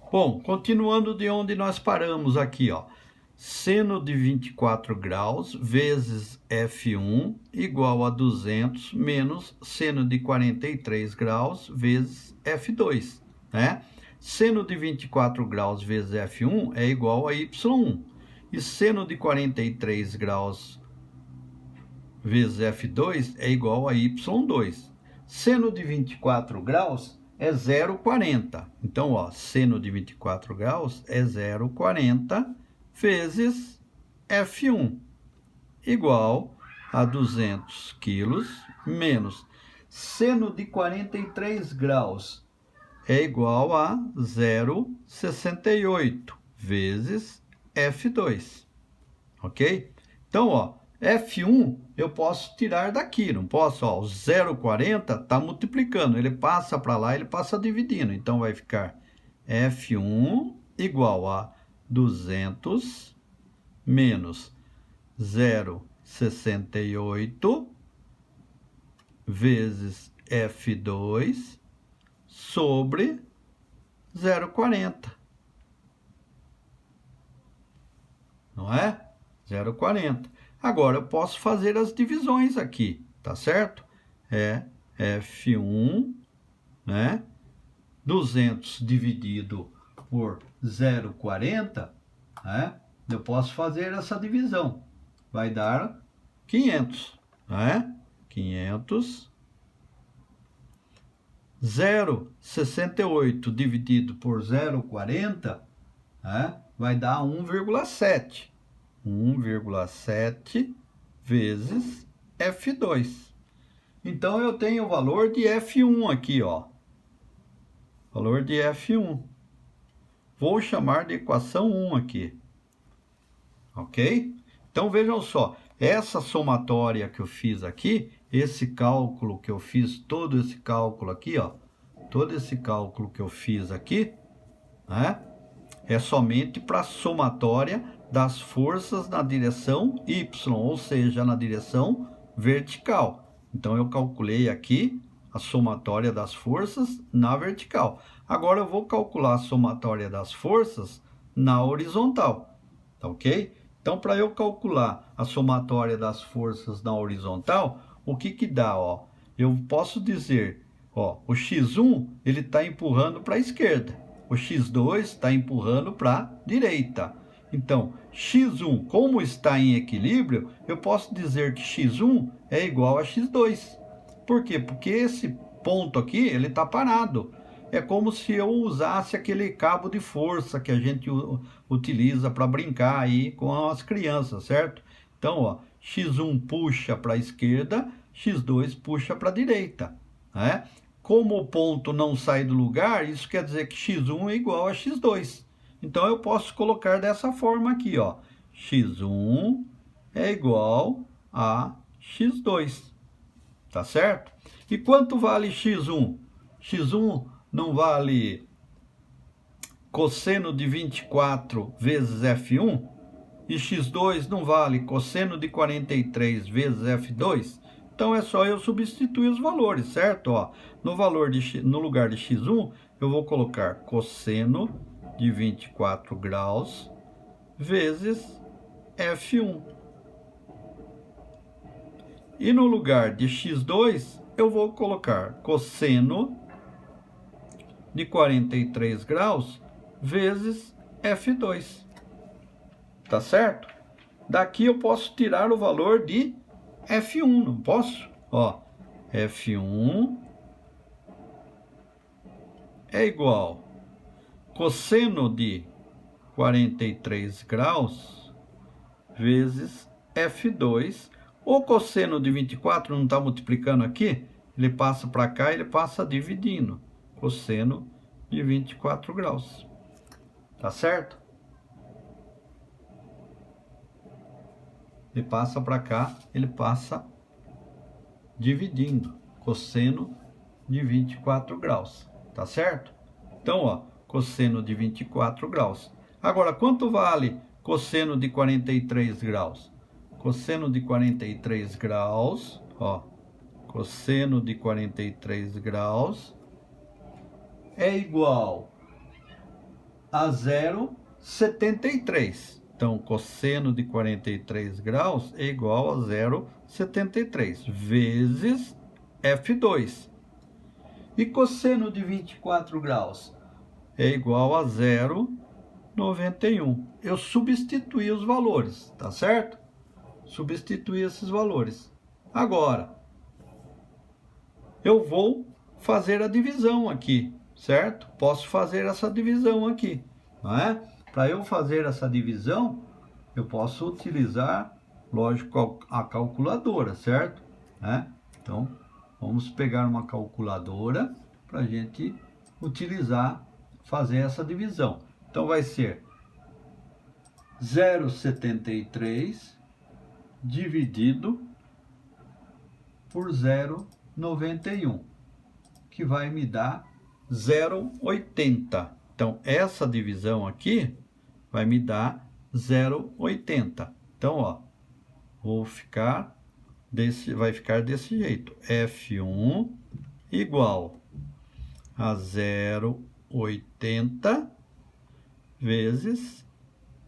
Bom, continuando de onde nós paramos aqui, ó. Seno de 24 graus vezes F1 igual a 200 menos seno de 43 graus vezes F2, né? Seno de 24 graus vezes F1 é igual a Y1. E seno de 43 graus vezes F2 é igual a Y2. Seno de 24 graus é 0,40. Então, ó, seno de 24 graus é 0,40 vezes F1, igual a 200 quilos, menos seno de 43 graus é igual a 0,68 vezes F2, ok? Então, ó, F1 eu posso tirar daqui, não posso? Ó, o 0,40 está multiplicando, ele passa para lá, ele passa dividindo. Então, vai ficar F1 igual a 200 menos 0,68 vezes F2 sobre 0,40. Não é? 0,40. Agora, eu posso fazer as divisões aqui, tá certo? É F1, né? 200 dividido por 0,40, né? Eu posso fazer essa divisão. Vai dar 500, né? 500. 0,68 dividido por 0,40, né? Vai dar 1,7. 1,7 vezes F2. Então, eu tenho o valor de F1 aqui, ó. Valor de F1. Vou chamar de equação 1 aqui. Ok? Então, vejam só. Essa somatória que eu fiz aqui, esse cálculo que eu fiz, todo esse cálculo aqui, ó. Todo esse cálculo que eu fiz aqui, né? É somente para a somatória das forças na direção Y, ou seja, na direção vertical. Então, eu calculei aqui a somatória das forças na vertical. Agora, eu vou calcular a somatória das forças na horizontal, tá ok? Então, para eu calcular a somatória das forças na horizontal, o que que dá, ó? Eu posso dizer, ó, o X1, ele está empurrando para a esquerda. O X2 está empurrando para a direita. Então, X1, como está em equilíbrio, eu posso dizer que X1 é igual a X2. Por quê? Porque esse ponto aqui, ele está parado. É como se eu usasse aquele cabo de força que a gente utiliza para brincar aí com as crianças, certo? Então, ó, X1 puxa para a esquerda, X2 puxa para a direita, né? Como o ponto não sai do lugar, isso quer dizer que X1 é igual a X2. Então, eu posso colocar dessa forma aqui, ó. X1 é igual a X2. Tá certo? E quanto vale X1? X1 não vale cosseno de 24 vezes F1? E X2 não vale cosseno de 43 vezes F2? Então, é só eu substituir os valores, certo? Ó, no lugar de X1, eu vou colocar cosseno de 24 graus vezes F1. E no lugar de X2, eu vou colocar cosseno de 43 graus vezes F2. Tá certo? Daqui eu posso tirar o valor de F1, não posso? Ó, F1 é igual cosseno de 43 graus vezes F2. O cosseno de 24 não está multiplicando aqui? Ele passa para cá, ele passa dividindo. Cosseno de 24 graus. Tá certo? Ele passa para cá, ele passa dividindo. Cosseno de 24 graus. Tá certo? Então, ó, cosseno de 24 graus. Agora, quanto vale cosseno de 43 graus? Cosseno de 43 graus, ó, cosseno de 43 graus é igual a 0,73. Então, cosseno de 43 graus é igual a 0,73 vezes F2. E cosseno de 24 graus é igual a 0,91. Eu substituí os valores, tá certo? Substituí esses valores. Agora, eu vou fazer a divisão aqui, certo? Posso fazer essa divisão aqui, não é? Para eu fazer essa divisão, eu posso utilizar, lógico, a calculadora, certo? Então, vamos pegar uma calculadora para a gente utilizar, fazer essa divisão. Então, vai ser 0,73 dividido por 0,91, que vai me dar 0,80. Então, essa divisão aqui vai me dar 0,80. Então, ó, vai ficar desse jeito. F1 igual a 0,80 vezes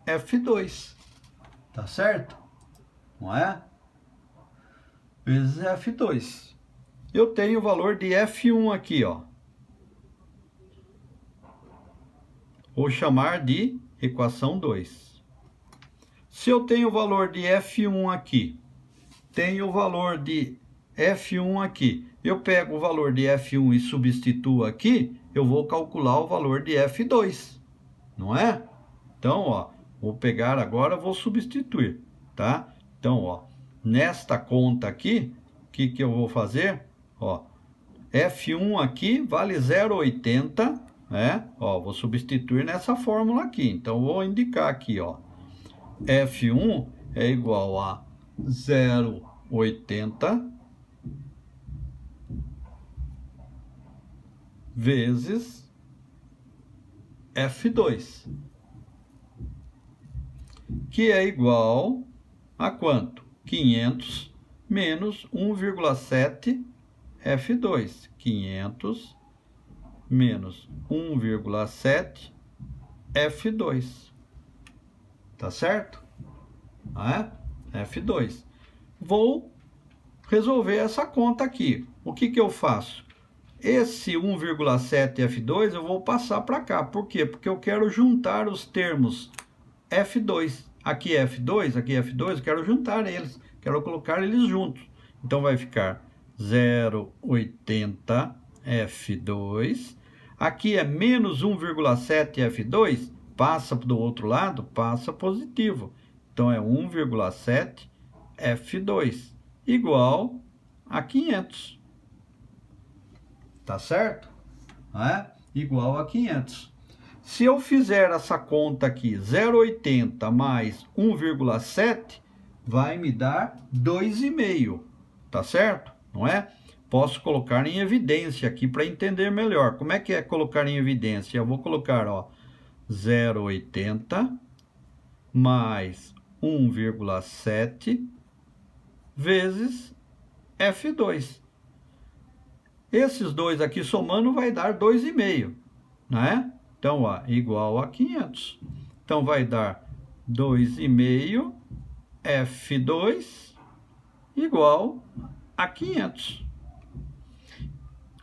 F2. Tá certo? Não é? Vezes F2. Eu tenho o valor de F1 aqui, ó. Vou chamar de equação 2. Se eu tenho o valor de F1 aqui, tenho o valor de F1 aqui, eu pego o valor de F1 e substituo aqui, eu vou calcular o valor de F2, não é? Então, ó, vou pegar agora, vou substituir, tá? Então, ó, nesta conta aqui, o que eu vou fazer? Ó, F1 aqui vale 0,80, né? Ó, vou substituir nessa fórmula aqui. Então, vou indicar aqui, ó. F1 é igual a 0,80 vezes F2, que é igual a quanto? 500 menos 1,7 F2. 500 menos 1,7 F2. Tá certo? F2. Vou resolver essa conta aqui. O que eu faço? Esse 1,7 F2 eu vou passar para cá. Por quê? Porque eu quero juntar os termos F2. Aqui é F2, aqui é F2, eu quero juntar eles. Quero colocar eles juntos. Então, vai ficar 0,80 F2. Aqui é menos 1,7 F2. Passa do outro lado, passa positivo. Então, é 1,7 F2 igual a 500. Tá certo? Igual a 500. Se eu fizer essa conta aqui, 0,80 mais 1,7, vai me dar 2,5. Tá certo? Não é? Posso colocar em evidência aqui para entender melhor. Como é que é colocar em evidência? Eu vou colocar, ó, 0,80 mais 1,7 vezes F2. Esses dois aqui somando vai dar 2,5, né? Então, ó, igual a 500. Então, vai dar 2,5 F2 igual a 500.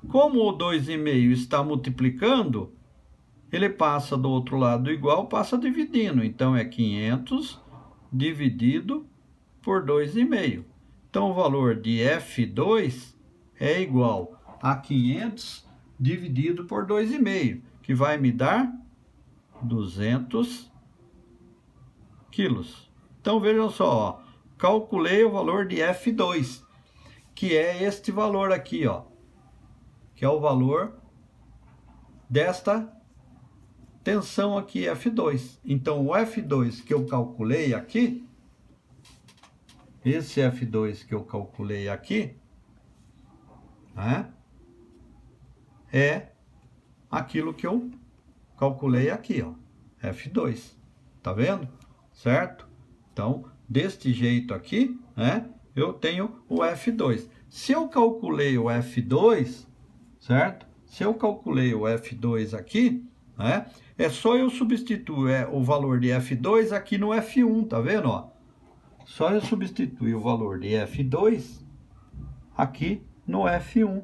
Como o 2,5 está multiplicando, ele passa do outro lado do igual, passa dividindo. Então, é 500 dividido por 2,5. Então, o valor de F2 é igual a 500 dividido por 2,5, que vai me dar 200 quilos. Então, vejam só, ó, calculei o valor de F2, que é este valor aqui, ó, que é o valor desta tensão aqui, F2. Então, o F2 que eu calculei aqui, esse F2 que eu calculei aqui, né, é aquilo que eu calculei aqui, ó, F2. Tá vendo? Certo? Então, deste jeito aqui, né, eu tenho o F2. Se eu calculei o F2, certo? Se eu calculei o F2 aqui, né? É só eu substituir o valor de F2 aqui no F1, tá vendo, ó? Só eu substituir o valor de F2 aqui no F1,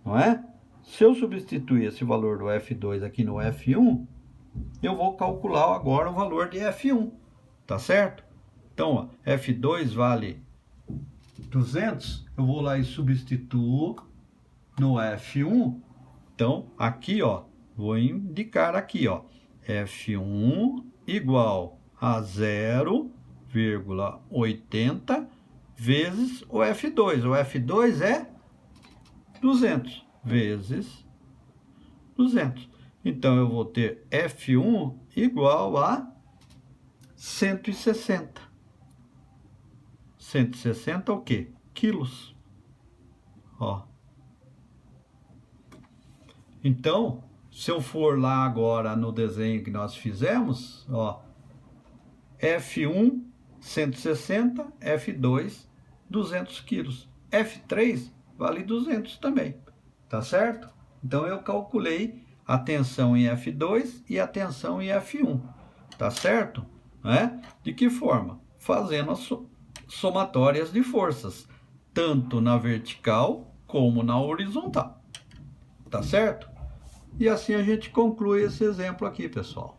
não é? Se eu substituir esse valor do F2 aqui no F1, eu vou calcular agora o valor de F1, tá certo? Então, ó, F2 vale 200, eu vou lá e substituo no F1. Então, aqui, ó, vou indicar aqui, ó, F1 igual a 0,80 vezes o F2. O F2 é 200 vezes 200. Então, eu vou ter F1 igual a 160. 160 o quê? Quilos. Ó. Então, se eu for lá agora no desenho que nós fizemos, ó, F1, 160, F2, 200 quilos. F3 vale 200 também, tá certo? Então, eu calculei a tensão em F2 e a tensão em F1, tá certo? Né? De que forma? Fazendo as somatórias de forças, tanto na vertical como na horizontal, tá certo? E assim a gente conclui esse exemplo aqui, pessoal.